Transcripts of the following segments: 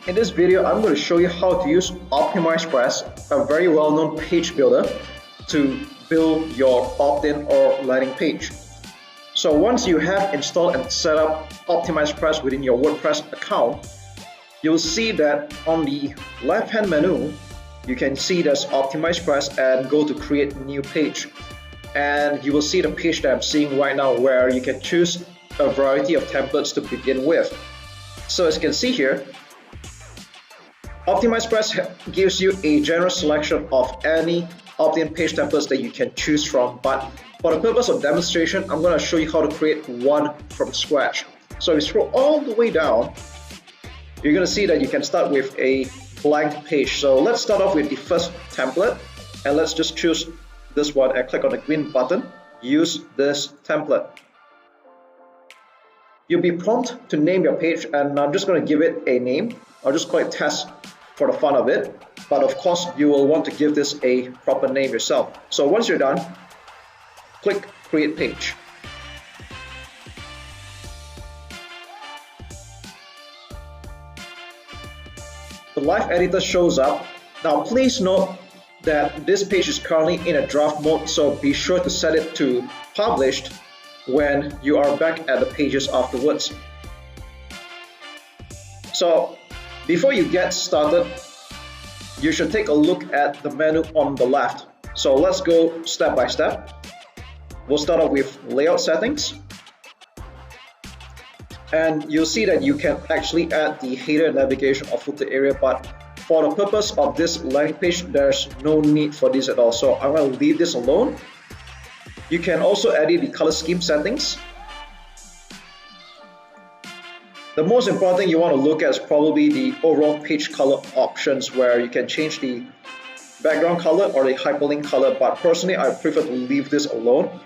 In this video, I'm going to show you how to use OptimizePress, a very well-known page builder, to build your opt-in or landing page. So once you have installed and set up OptimizePress within your WordPress account, you'll see that on the left-hand menu, you can see there's OptimizePress and go to create new page. And you will see the page that I'm seeing right now where you can choose a variety of templates to begin with. So as you can see here, OptimizePress gives you a general selection of any opt-in page templates that you can choose from, but for the purpose of demonstration, I'm going to show you how to create one from scratch. So if you scroll all the way down, you're going to see that you can start with a blank page. So let's start off with the first template, and let's just choose this one and click on the green button, use this template. You'll be prompted to name your page, and I'm just going to give it a name. I'll just call it test for the fun of it, but of course you will want to give this a proper name yourself. So once you're done, click create page. The live editor shows up. Now please note that this page is currently in a draft mode, so be sure to set it to published when you are back at the pages afterwards. So before you get started, you should take a look at the menu on the left. So let's go step by step. We'll start off with layout settings. And you'll see that you can actually add the header, navigation, or footer area, but for the purpose of this landing page, there's no need for this at all. So I'm going to leave this alone. You can also edit the color scheme settings. The most important thing you want to look at is probably the overall page color options, where you can change the background color or the hyperlink color, but personally I prefer to leave this alone.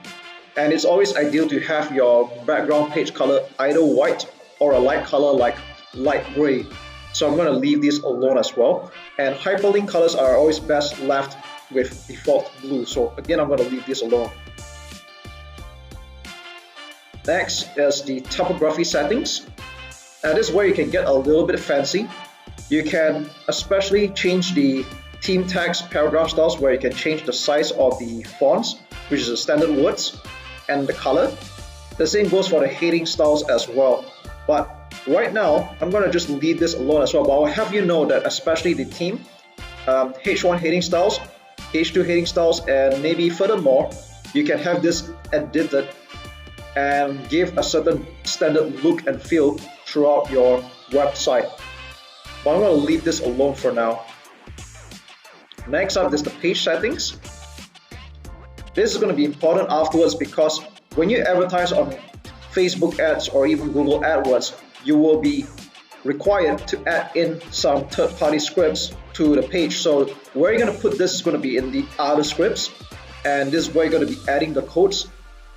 And it's always ideal to have your background page color either white or a light color like light gray. So I'm going to leave this alone as well. And hyperlink colors are always best left with default blue. So again, I'm going to leave this alone. Next is the typography settings. And this is where you can get a little bit fancy. You can especially change the theme text, paragraph styles, where you can change the size of the fonts, which is the standard words, and the color. The same goes for the heading styles as well. But right now, I'm going to just leave this alone as well. But I'll have you know that especially the theme, H1 heading styles, H2 heading styles, and maybe furthermore, you can have this edited and give a certain standard look and feel throughout your website. But I'm going to leave this alone for now. Next up is the page settings. This is going to be important afterwards, because when you advertise on Facebook ads or even Google AdWords, you will be required to add in some third-party scripts to the page. So where you're going to put this is going to be in the other scripts, and this is where you're going to be adding the codes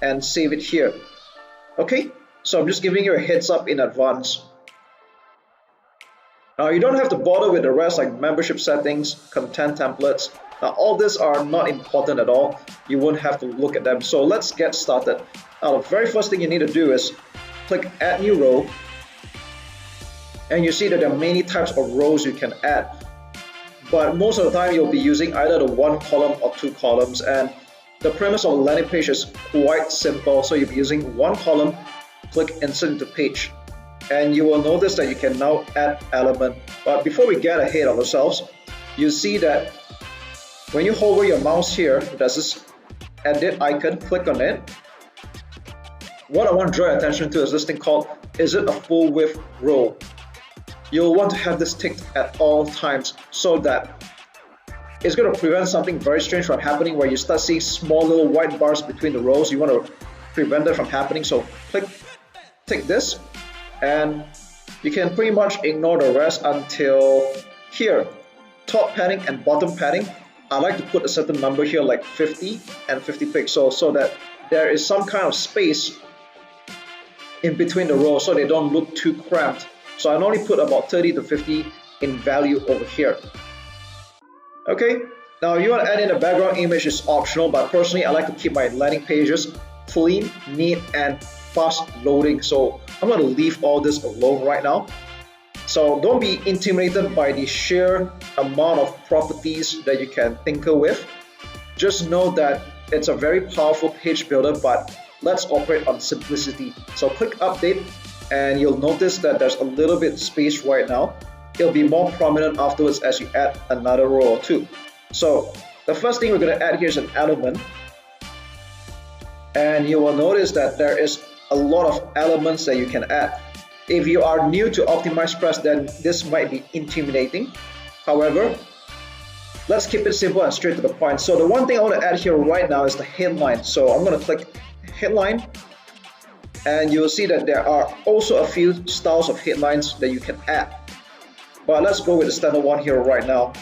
and save it here. Okay, so I'm just giving you a heads up in advance. Now you don't have to bother with the rest, like membership settings, content templates. Now all these are not important at all. You won't have to look at them. So let's get started. Now the very first thing you need to do is click add new row. And you see that there are many types of rows you can add. But most of the time you'll be using either the one column or two columns. And the premise of the landing page is quite simple. So you'll be using one column, click insert into page. And you will notice that you can now add element. But before we get ahead of ourselves, you see that when you hover your mouse here, there's this edit icon, click on it. What I want to draw your attention to is this thing called, is it a full width row? You'll want to have this ticked at all times, so that it's going to prevent something very strange from happening, where you start seeing small little white bars between the rows. You want to prevent that from happening, so tick this, and you can pretty much ignore the rest until here. Top padding and bottom padding, I like to put a certain number here, like 50 and 50 pixels, so that there is some kind of space in between the rows so they don't look too cramped. So I normally put about 30 to 50 in value over here. Okay, now you want to add in a background image is optional, but personally I like to keep my landing pages clean, neat, and fast loading. So I'm going to leave all this alone right now. So don't be intimidated by the sheer amount of properties that you can tinker with. Just know that it's a very powerful page builder, but let's operate on simplicity. So click update and you'll notice that there's a little bit space right now. It'll be more prominent afterwards as you add another row or two. So the first thing we're going to add here is an element. And you will notice that there is a lot of elements that you can add. If you are new to OptimizePress, then this might be intimidating. However, let's keep it simple and straight to the point. So the one thing I want to add here right now is the headline. So I'm going to click headline, and you'll see that there are also a few styles of headlines that you can add. But let's go with the standard one here right now.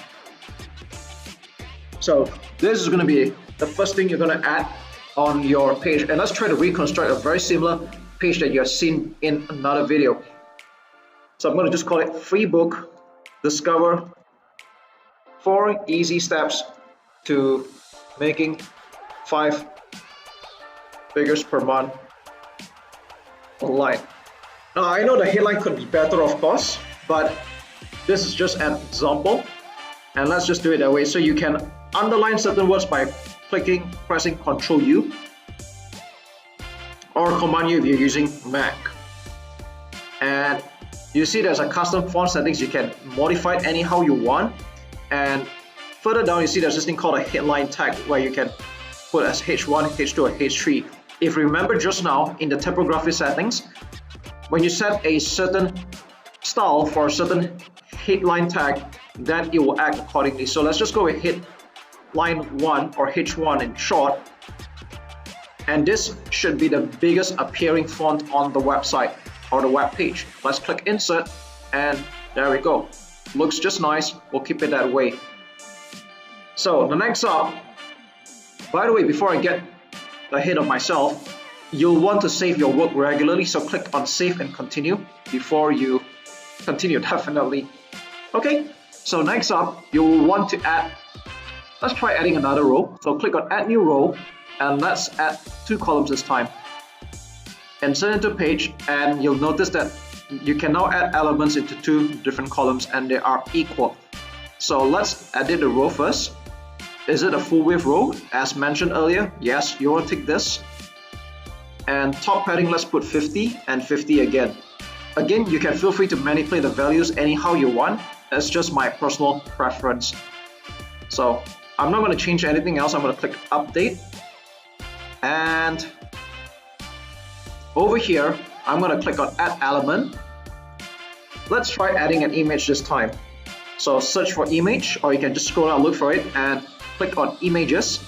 So this is going to be the first thing you're going to add on your page, and let's try to reconstruct a very similar page that you have seen in another video. So I'm going to just call it free book, discover 4 easy steps to making 5 figures per month online. Now I know the headline could be better, of course, but this is just an example, and let's just do it that way. So you can underline certain words by pressing Ctrl U, or Command U if you're using Mac. And you see there's a custom font settings. You can modify it anyhow you want. And further down you see there's this thing called a headline tag where you can put as H1, H2 or H3. If you remember just now in the typography settings, when you set a certain style for a certain headline tag, then it will act accordingly. So let's just go with headline 1 or H1 in short, and this should be the biggest appearing font on the website or the web page. Let's click insert, and there we go. Looks just nice. We'll keep it that way. So the next up, by the way, before I get ahead of myself, you'll want to save your work regularly, so click on save and continue before you continue, definitely. Okay, so next up you will want to add, let's try adding another row. So click on add new row, and let's add 2 columns this time. Insert into page, and you'll notice that you can now add elements into 2 different columns and they are equal. So let's edit the row first. Is it a full width row? As mentioned earlier, yes, you want to tick this. And top padding, let's put 50 and 50 again. Again, you can feel free to manipulate the values anyhow you want. That's just my personal preference. So I'm not going to change anything else. I'm going to click update, and over here I'm going to click on add element. Let's try adding an image this time. So search for image, or you can just scroll down, look for it, and click on images.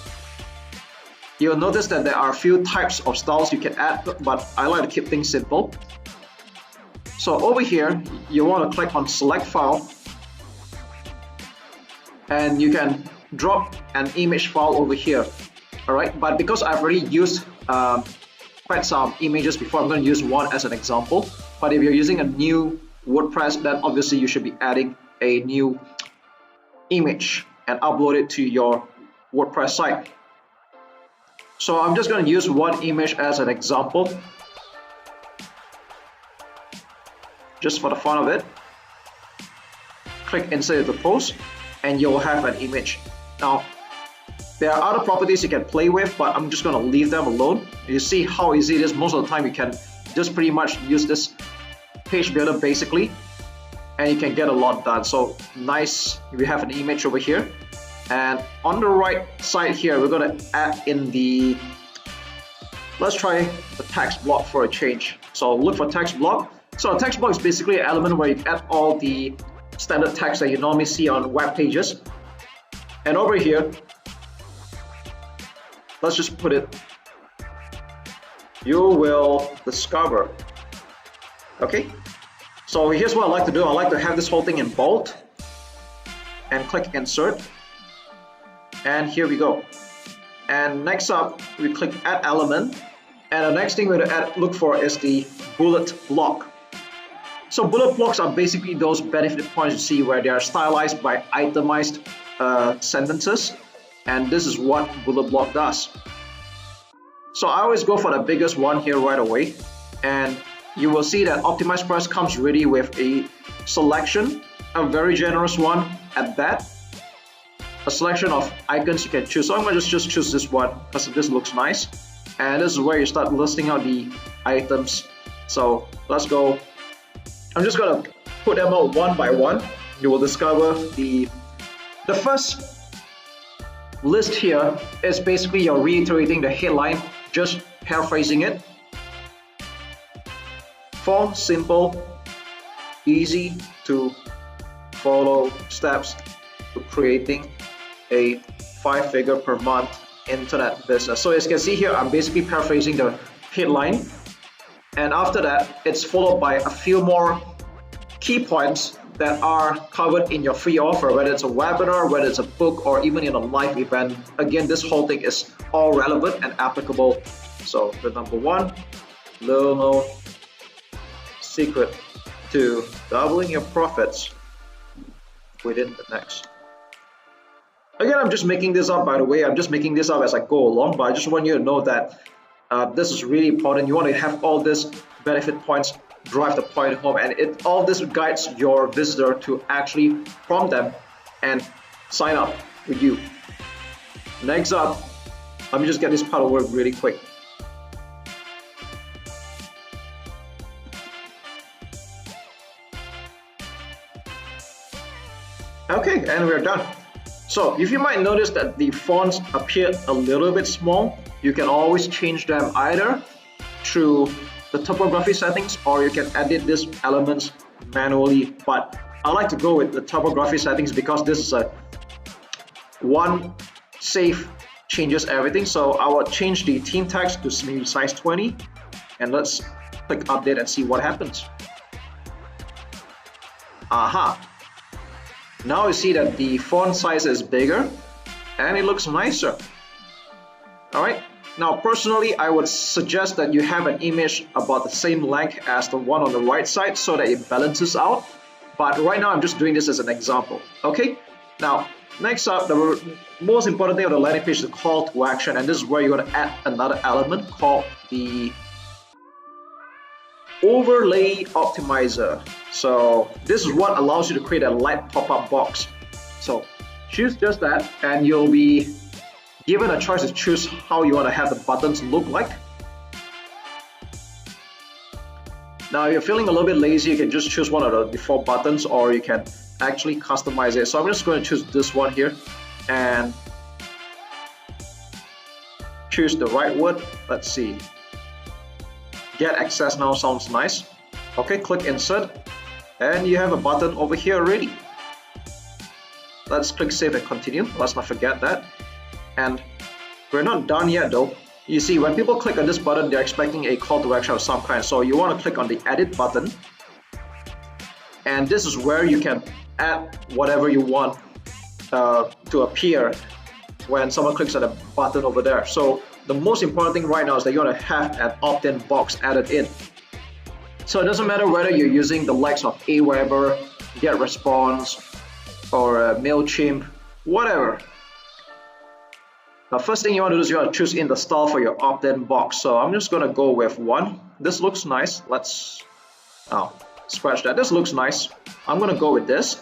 You'll notice that there are a few types of styles you can add, but I like to keep things simple. So over here you want to click on select file, and you can drop an image file over here. Alright, but because I've already used quite some images before, I'm going to use one as an example. But if you're using a new WordPress, then obviously you should be adding a new image and upload it to your WordPress site. So I'm just going to use one image as an example, just for the fun of it. Click insert the post, and you'll have an image. Now there are other properties you can play with, but I'm just going to leave them alone. You see how easy it is. Most of the time you can just pretty much use this page builder basically, and you can get a lot done. So nice, we have an image over here, and on the right side here we're going to add in the, let's try the text block for a change. So look for text block. So a text block is basically an element where you add all the standard text that you normally see on web pages. And over here, let's just put it, you will discover. Okay, so here's what I like to do. I like to have this whole thing in bold, and click insert, and here we go. And next up we click add element, and the next thing we're going to look for is the bullet block. So bullet blocks are basically those benefit points you see where they are stylized by itemized sentences, and this is what bullet block does. So I always go for the biggest one here right away, and you will see that OptimizePress comes ready with a selection, a very generous one at that. A selection of icons you can choose. So I'm going to just choose this one because this looks nice. And this is where you start listing out the items. So let's go. I'm just going to put them out one by one. You will discover the first list here is basically you're reiterating the headline, just paraphrasing it. Form simple, easy to follow steps to creating a 5-figure per month internet business. So as you can see here, I'm basically paraphrasing the headline, and after that it's followed by a few more key points that are covered in your free offer, whether it's a webinar, whether it's a book, or even in a live event. Again, this whole thing is all relevant and applicable. So the number one, little known secret to doubling your profits within the next. Again, I'm just making this up, by the way. I'm just making this up as I go along, but I just want you to know that this is really important. You want to have all these benefit points drive the point home, and all this guides your visitor to actually prompt them and sign up with you. Next up, let me just get this part of work really quick. Okay, and we're done. So if you might notice that the fonts appear a little bit small, you can always change them either through the typography settings, or you can edit these elements manually. But I like to go with the typography settings because this is a one save changes everything. So I will change the theme text to maybe size 20, and let's click update and see what happens. Aha! Now you see that the font size is bigger and it looks nicer. Alright, now personally I would suggest that you have an image about the same length as the one on the right side so that it balances out. But right now I'm just doing this as an example. Okay, now next up, the most important thing of the landing page is the call to action, and this is where you're going to add another element called the overlay optimizer. So this is what allows you to create a light pop-up box. So choose just that, and you'll be given a choice to choose how you want to have the buttons look like. Now if you're feeling a little bit lazy, you can just choose one of the default buttons, or you can actually customize it. So I'm just going to choose this one here and choose the right word. Let's see, get access now sounds nice. Okay, click insert and you have a button over here already. Let's click save and continue. Let's not forget that. And we're not done yet though. You see, when people click on this button, they're expecting a call to action of some kind. So you want to click on the edit button, and this is where you can add whatever you want to appear when someone clicks on the button over there. So the most important thing right now is that you want to have an opt-in box added in. So it doesn't matter whether you're using the likes of Aweber, GetResponse, or MailChimp, whatever. The first thing you want to do is you want to choose in the style for your opt-in box. So I'm just going to go with one. This looks nice. Let's scratch that. This looks nice. I'm going to go with this.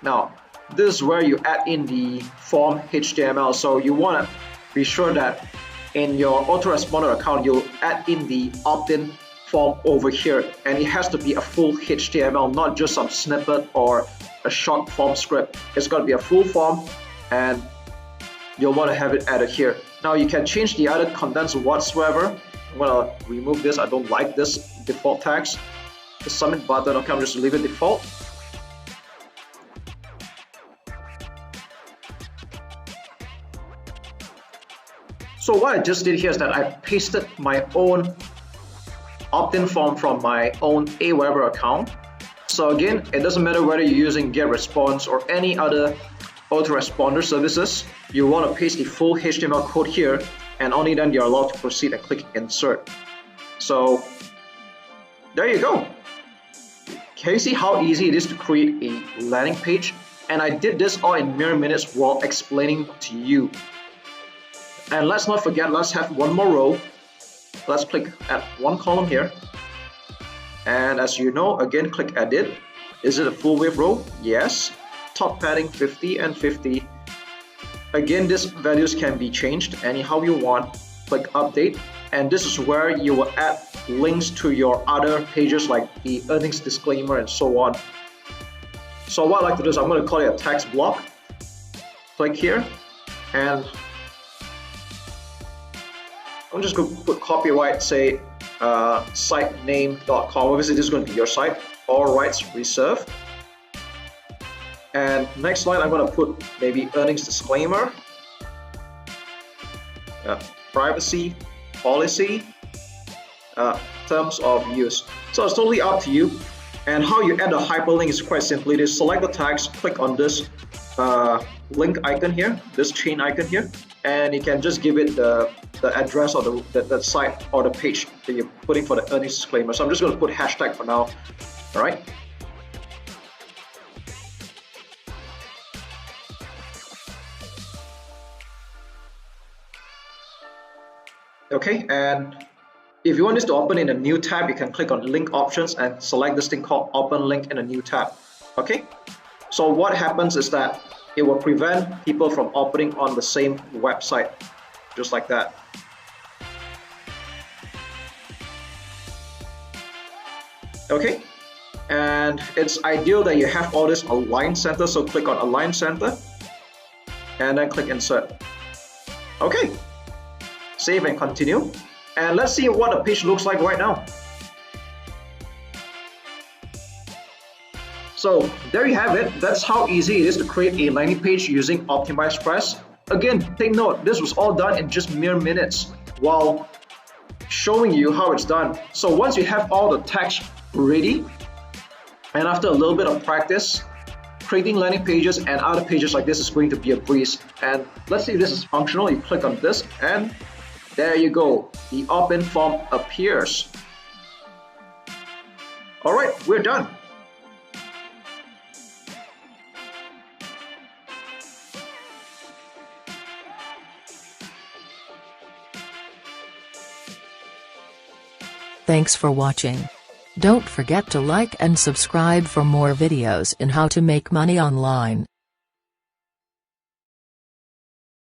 Now, this is where you add in the form HTML. So you want to be sure that in your autoresponder account, you'll add in the opt-in form over here, and it has to be a full HTML, not just some snippet or a short form script. It's got to be a full form, and you'll want to have it added here. Now you can change the other contents whatsoever. I'm gonna remove this. I don't like this default text. The submit button, okay, I'm just leave it default. So what I just did here is that I pasted my own opt-in form from my own Aweber account. So again, it doesn't matter whether you're using GetResponse or any other autoresponder services, you want to paste the full HTML code here, and only then you're allowed to proceed and click insert. So there you go. Can you see how easy it is to create a landing page? And I did this all in mere minutes while explaining to you. And let's not forget, let's have one more row. Let's click at one column here. And as you know, again, click edit. Is it a full width row? Yes. Top padding 50 and 50. Again, these values can be changed anyhow you want. Click update, and this is where you will add links to your other pages like the earnings disclaimer and so on. So what I like to do is I'm going to call it a text block. Click here, and I'm just going to put copyright, say sitename.com. Obviously this is going to be your site. All rights reserved. And next line I'm going to put maybe earnings disclaimer, privacy policy, terms of use. So it's totally up to you. And how you add a hyperlink is quite simply this: select the text, click on this link icon here, this chain icon here, and you can just give it the address or the site or the page that you're putting for the earnings disclaimer. So I'm just going to put hashtag for now. All right. Okay, and if you want this to open in a new tab, you can click on link options and select this thing called open link in a new tab. Okay, so what happens is that it will prevent people from opening on the same website, just like that. Okay, and it's ideal that you have all this align center, so click on align center and then click insert. Okay, save and continue, and let's see what the page looks like right now. So there you have it. That's how easy it is to create a landing page using OptimizePress. Again, take note, this was all done in just mere minutes while showing you how it's done. So once you have all the text ready, and after a little bit of practice, creating landing pages and other pages like this is going to be a breeze. And let's see if this is functional. You click on this and there you go. The opt-in form appears. All right, we're done. Thanks for watching. Don't forget to like and subscribe for more videos in how to make money online.